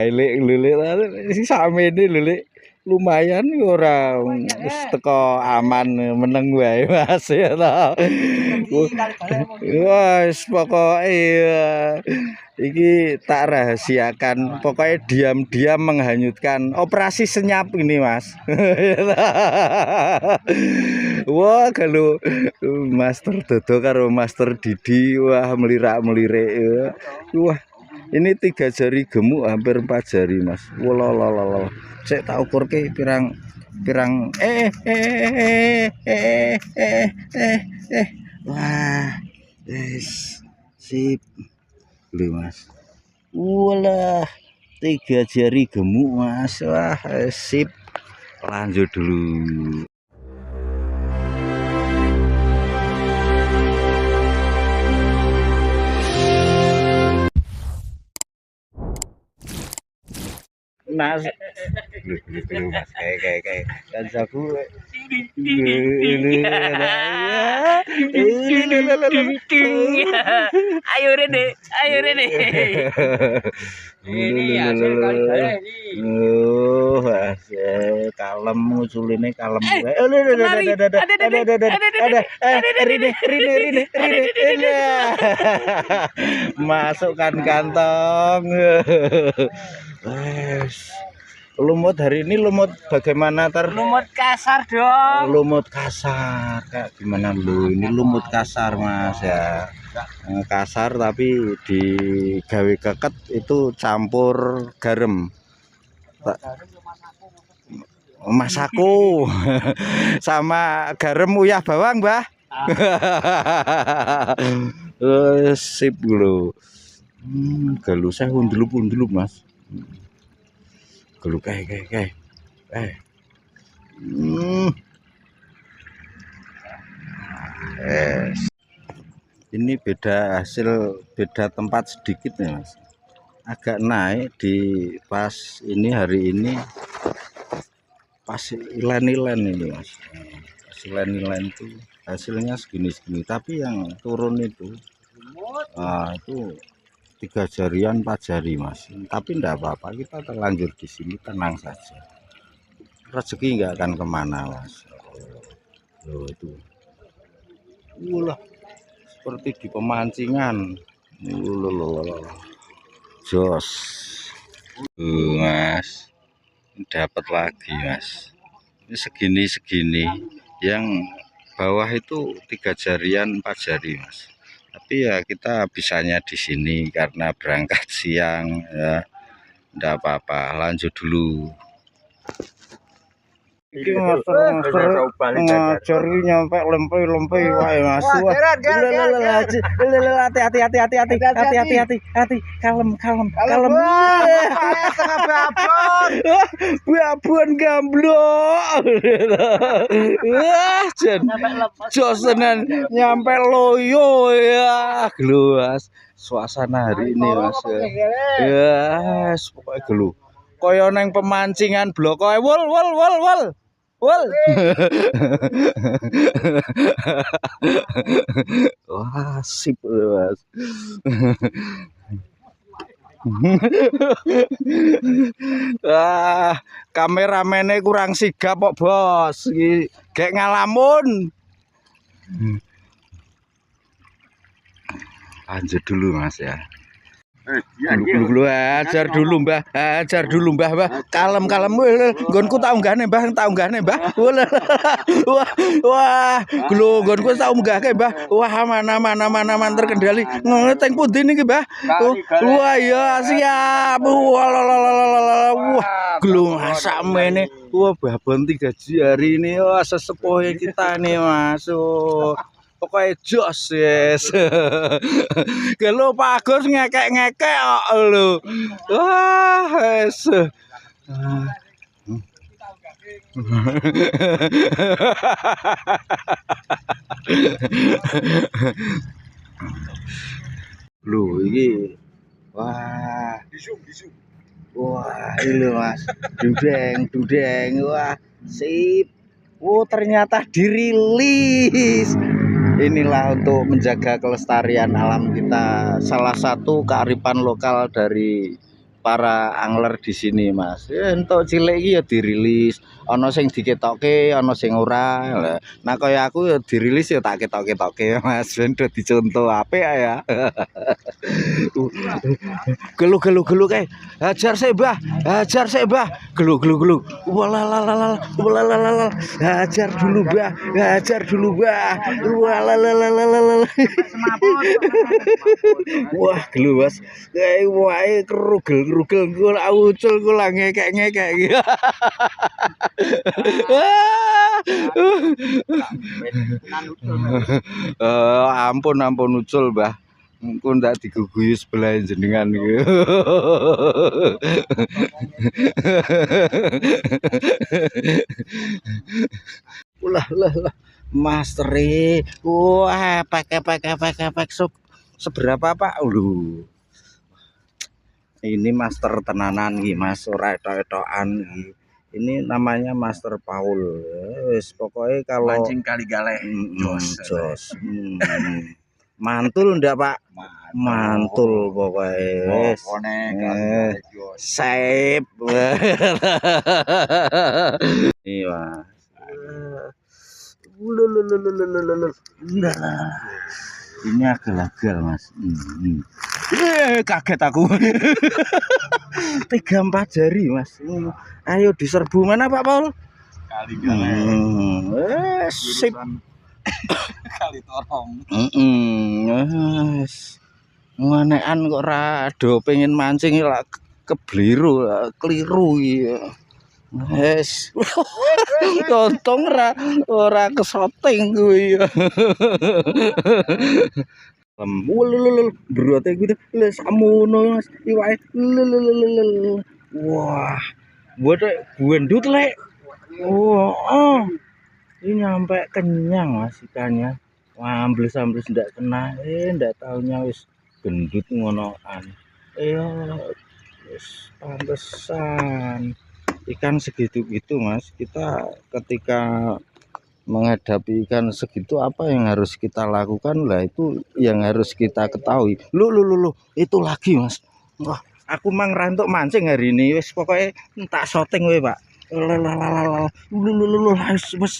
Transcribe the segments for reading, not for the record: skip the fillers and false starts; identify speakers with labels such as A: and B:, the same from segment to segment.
A: Lilik si samene lilik lumayan ora wis teko aman meneng wae Mas ya ta. Wes pokoke iki tak rahasiakan. Pokoknya diam-diam menghanyutkan operasi senyap ini Mas. Wah kalau Master Dodo karo Master Didi wah melirak-melirik. Wah ini 3 jari gemuk hampir 4 jari Mas. Wolololol. Saya tak ukurke pirang wah yes sip lu Mas. Walah 3 jari gemuk Mas. Wah sip lanjut dulu. Mas Mas kayak kan aku
B: ayo Rene ini hasil kali
A: kalem ngusuline kalem Rine masukkan kantong. Lumut hari ini lumut bagaimana
B: lumut kasar dong.
A: Lumut kasar kayak gimana lu? Ini lumut kasar Mas ya. Kasar tapi digawe keket itu campur garam. Masaku sama garam uyah bawang, Mbah. Sip lho. Galu saya undulup Mas. Galu kayak. Ini beda hasil, beda tempat sedikit ya Mas. Agak naik di pas ini hari ini pas ilen-ilen ini Mas. Pas ilen-ilen itu hasilnya segini tapi yang turun itu itu 3 jarian 4 jari Mas. Tapi enggak apa-apa, kita terlanjur di sini tenang saja. Rezeki enggak akan kemana Mas. Loh itu seperti di pemancingan. Jos Mas, dapat lagi Mas. Ini segini yang bawah itu 3 jarian 4 jari Mas. Tapi ya kita bisanya di sini karena berangkat siang ya. Enggak apa-apa, lanjut dulu. Iki master ngajar nyampe lempe wae Mas. Hati-hati. Kalem. Babon gamblok. Jen. Josenan nyampe loyo ya. Gluas. Suasana hari ini Mas. Ya, pokoknya gelu. Kaya neng pemancingan blok wol. Wah, sip Mas. Kameramene kurang sigap kok, Bos. Iki gek ngalamun. Lanjut dulu Mas ya. Dulu ajar dulu Mbah, kalem nggonku tak unggahne Mbah, wah nggonku tak unggahke Mbah, wah aman terkendali teng pundi niki Mbah, wah ya siap, wah glo sakmene, wah babon 3 jari ini, wah sesepuh kita nih masuk. Pokoknya jos yes. Kalau Pak Agus ngekek kok lu. Wah, yes. Lu ini wah. Wah, ini Mas. Dudeng. Wah, sip. Oh, ternyata dirilis. Inilah untuk menjaga kelestarian alam kita, salah satu kearifan lokal dari para angler di sini Mas. Entuk cilik iki ya dirilis, ana sing diketokke, ana sing ora. Nah kaya aku ya dirilis ya tak ketok-ketokke Mas, ben do dicontoh apik ya. Gelu kae. Hajar sik, Mbah. Hajar sik, Mbah. Gelu. Walalala. Hajar dulu, Mbah. Hajar dulu, Mbah. Walalala. Wah, gelu, Mas. Kae wae kerugel kula ucul kula ngekek-ngekek. Ampun ucul, Mbah. Engko ndak diguguyu sebelah jenengan iki. Ulah Master wah pakai seberapa Pak? Lho. Ini master tenanan nih Mas, ora etok-etokan iki. Ini namanya Master Paul. Wis pokoknya kalau
B: Mancing kali galeh.
A: jos. Mantul ndak Pak? Mantul pokoknya. Sip. Ini Mas. Ini agak-agak Mas. Kaget aku. 3-4 jari Mas. Ayo diserbu mana Pak Paul?
B: Kali galeh.
A: Sip.
B: Kali torong.
A: Nganekan kok ora do pengen mancing lak kebliru, keliru iki. Wes. Untung ora kesoting kuwi. Berote kuwi lho samono Mas. Iwake. Wah. Buat buendut lek. Oh. Ini nyampe kenyang Mas ikannya. Ambles ndak kena. Ndak taunya wis gendut ngonoan. Wis pantesan. Ikan segitu gitu Mas. Kita ketika menghadapi ikan segitu apa yang harus kita lakukan lah, itu yang harus kita ketahui. Lu itu lagi Mas. Wah, aku mang rantuk mancing hari ini. Wis pokoknya tak syuting we Pak. Wes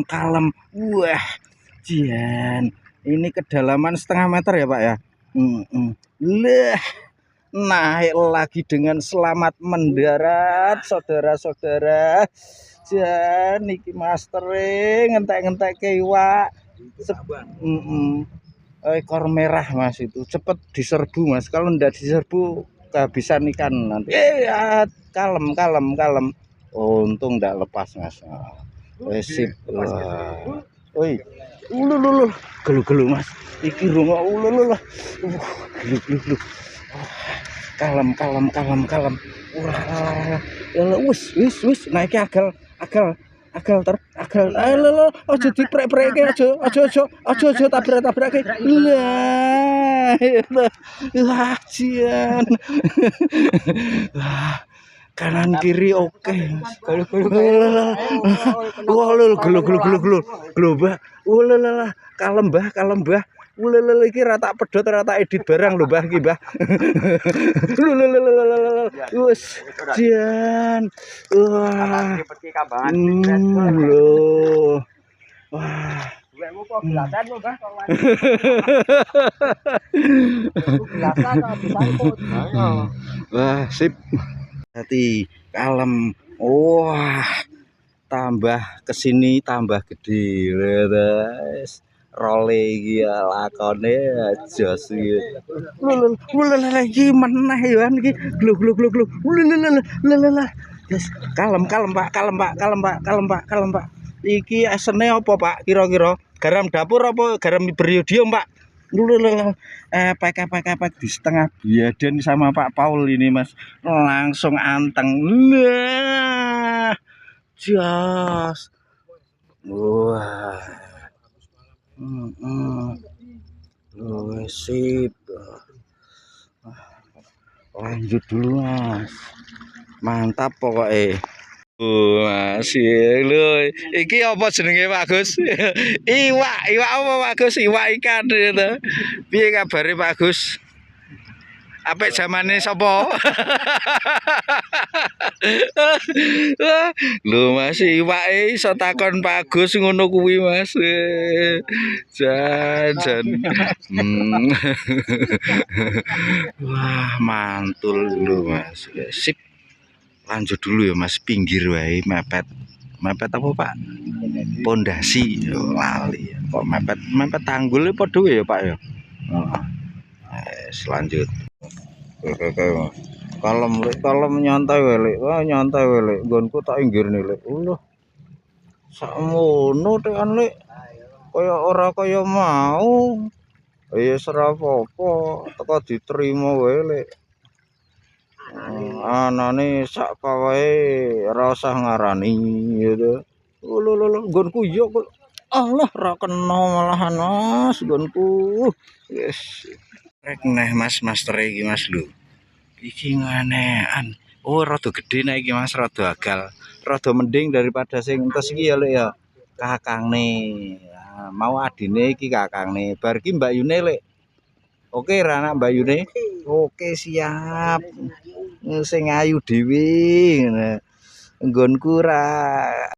A: kalem. Wah, jian. Ini kedalaman 1/2 meter ya Pak ya. Naik lagi dengan selamat mendarat saudara-saudara. Jan iki master ngentek-ngentek iwak. Ekor merah Mas, itu cepet diserbu Mas. Kalau ndak diserbu kehabisan ikan nanti. Kalem. Untung ndak lepas Mas. Sip. Oi. Gelu Mas. Iki rungo gelu. Kalem. Wah. Wis naiki agal. Aja diprek-preke aja tabrak-tabrake. Lah, jian. Kanan kiri oke. Gelu. Kalem Mbah. Iki ra tak pedhot, ra tak edit barang lho Mbah iki Mbah. Wes jian. Wah. Lho. Wah. Wah, sip. Hati kalem. Wah. Tambah kesini tambah gede. Wes. Role iki lakone jos iki. Iki meneh ya iki. Glu. Yes, kalem Pak. Iki esene apa Pak kira-kira? Garam dapur apa garam beriodium Pak? Pakai di setengah biaden sama Pak Paul ini Mas. Langsung anteng. Nah. Jos. Wah. Sip. Lanjut dulu Mas. Mantap pokoknya. Masih lho. Iki apa jenenge Pak Gus? Iwak apa Pak Gus? Iwak ikan gitu. Piye kabare Pak Gus? Apik zamane sapa? Lho Mas, iwake iso takon Pak Agus ngono kuwi Mas. Jan. Wah, mantul lho Mas. Sip. Lanjut dulu ya Mas, pinggir wae mepet. Mepet apa Pak? Pondasi. Lali. Kok mepet tanggul padha ya Pak ya. Selanjut. Oke. Kalem nyantai wae Lek. Wah, nyantai wae Lek. Nggonku tak inggirne Lek. Lho. Sakmono tekan Lek. Kaya ora kaya mau. Ya ora apa-apa, teko diterima wae Lek. Anane sak pawae ora usah ngarani gitu. Lho nggonku yo kok. Allah ora kena malahan Mas nggonku. Wis. Rek neh Mas master iki Mas lho. Iki nganean. Oh rada gedhe nek iki Mas rada agal. Rada mending daripada sing entos iki ya Lek ya. Kakangne. Nah, mau adine iki kakangne. Bar iki Mbak Yune Lek. Oke ra anak Mbak Yune? Oke siap. Sing ayu dhewe nggonku ra